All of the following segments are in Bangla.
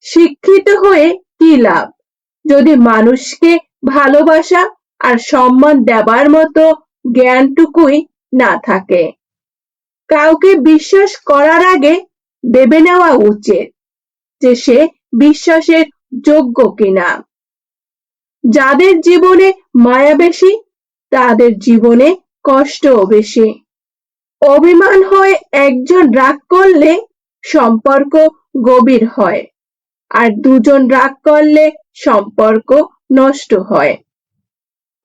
শিক্ষিত হয়ে কি লাভ যদি মানুষকে ভালোবাসা আর সম্মান দেবার মতো জ্ঞানটুকুই না থাকে। কাউকে বিশ্বাস করার আগে ভেবে নেওয়া উচিত যে সে বিশ্বাসের যোগ্য কিনা। যাদের জীবনে মায়া বেশি তাদের জীবনে কষ্টও বেশি। অভিমান হয়ে একজন রাগ করলে সম্পর্ক গভীর হয়, আর দুজন রাগ করলে সম্পর্ক নষ্ট হয়।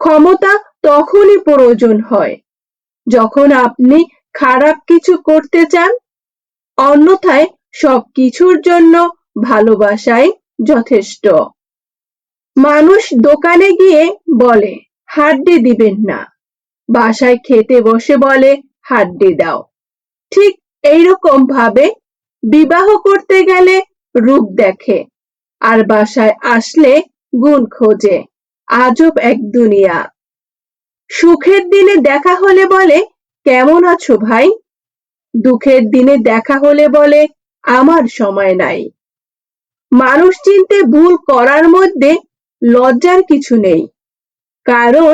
ক্ষমতা তখনই প্রয়োজন হয় যখন আপনি খারাপ কিছু করতে চান, অন্যথায় সবকিছুর জন্য ভালোবাসাই যথেষ্ট। মানুষ দোকানে গিয়ে বলে হাড্ডি দিবেন না, বাসায় খেতে বসে বলে হাড্ডি দাও। ঠিক এইরকম ভাবে বিবাহ করতে গেলে রূপ দেখে, আর বাসায় আসলে গুণ খোঁজে। আজব এক দুনিয়া। সুখের দিনে দেখা হলে বলে কেমন আছো ভাই, দুঃখের দিনে দেখা হলে বলে আমার সময় নাই। মানুষ চিনতে ভুল করার মধ্যে লজ্জার কিছু নেই, কারণ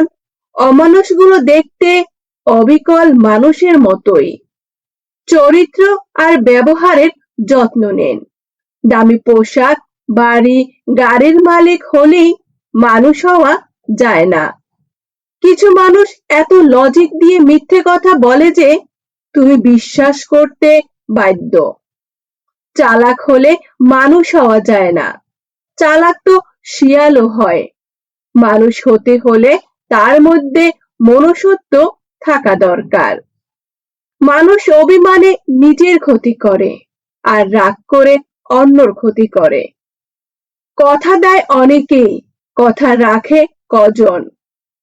অমানুষগুলো দেখতে অবিকল মানুষের মতোই। চরিত্র আর ব্যবহারের যত্ন নেন। দামি পোশাক, বাড়ি, গাড়ির মালিক হলেই মানুষ হওয়া যায় না। কিছু মানুষ এত লজিক দিয়ে মিথ্যে কথা বলে যে তুমি বিশ্বাস করতে বাধ্য। চালাক হলে মানুষ হওয়া যায় না, চালাক তো শিয়ালও হয়। মানুষ হতে হলে তার মধ্যে মনুষ্যত্ব থাকা দরকার। মানুষ অভিমানে নিজের ক্ষতি করে আর রাগ করে অন্যর ক্ষতি করে। কথা দেয় অনেকেই, কথা রাখে কজন।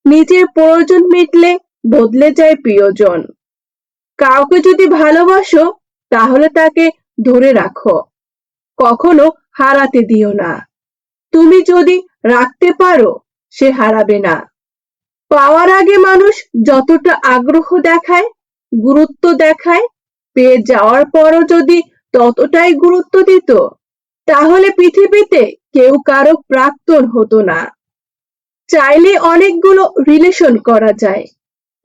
নিজের প্রয়োজন মিটলে বদলে যায় প্রিয়জন। কাউকে যদি ভালোবাসো তাহলে তাকে ধরে রাখো, কখনো হারাতে দিও না। তুমি যদি রাখতে পারো সে হারাবে না। পাওয়ার আগে মানুষ যতটা আগ্রহ দেখায়, গুরুত্ব দেখায়, পেয়ে যাওয়ার পরও যদি ততটাই গুরুত্ব দিত, তাহলে পৃথিবীতে কেউ কারো প্রাক্তন হতো না। চাইলে অনেকগুলো রিলেশন করা যায়,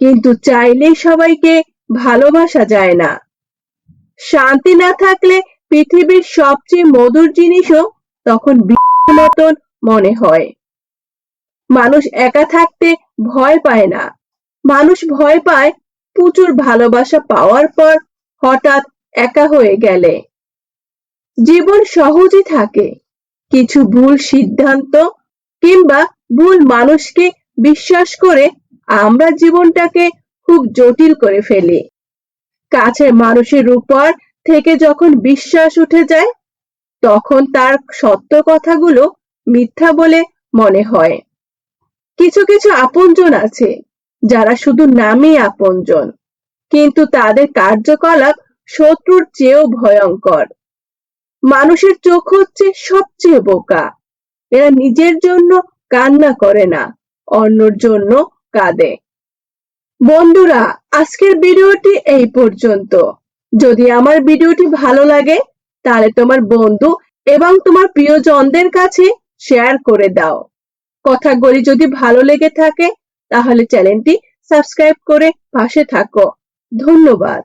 কিন্তু চাইলে সবাইকে ভালোবাসা যায় না। শান্তি না থাকলে পৃথিবীর সবচেয়ে মধুর জিনিসও তখন বিষের মতন মনে হয়। মানুষ একা থাকতে ভয় পায় না, মানুষ ভয় পায় প্রচুর ভালোবাসা পাওয়ার পর হঠাৎ একা হয়ে গেলে। জীবন সহজই থাকে, কিছু ভুল সিদ্ধান্ত কিংবা ভুল মানুষকে বিশ্বাস করে আমরা জীবনটাকে খুব জটিল করে ফেলি। কাছের মানুষের উপর থেকে যখন বিশ্বাস উঠে যায়, তখন তার সত্য কথাগুলো মিথ্যা বলে মনে হয়। কিছু কিছু আপনজন আছে যারা শুধু নামে আপনজন, কিন্তু তাদের কার্যকলাপ শত্রুর চেয়েও ভয়ঙ্কর। মানুষের চোখ হচ্ছে সবচেয়ে বোকা, এরা নিজের জন্য কান্না করে না, অন্যর জন্য কাঁদে। বন্ধুরা, আজকের ভিডিওটি এই পর্যন্ত। যদি আমার ভিডিওটি ভালো লাগে তাহলে তোমার বন্ধু এবং তোমার প্রিয়জনদের কাছে শেয়ার করে দাও। কথাগুলি যদি ভালো লেগে থাকে তাহলে চ্যানেলটি সাবস্ক্রাইব করে পাশে থাকো। ধন্যবাদ।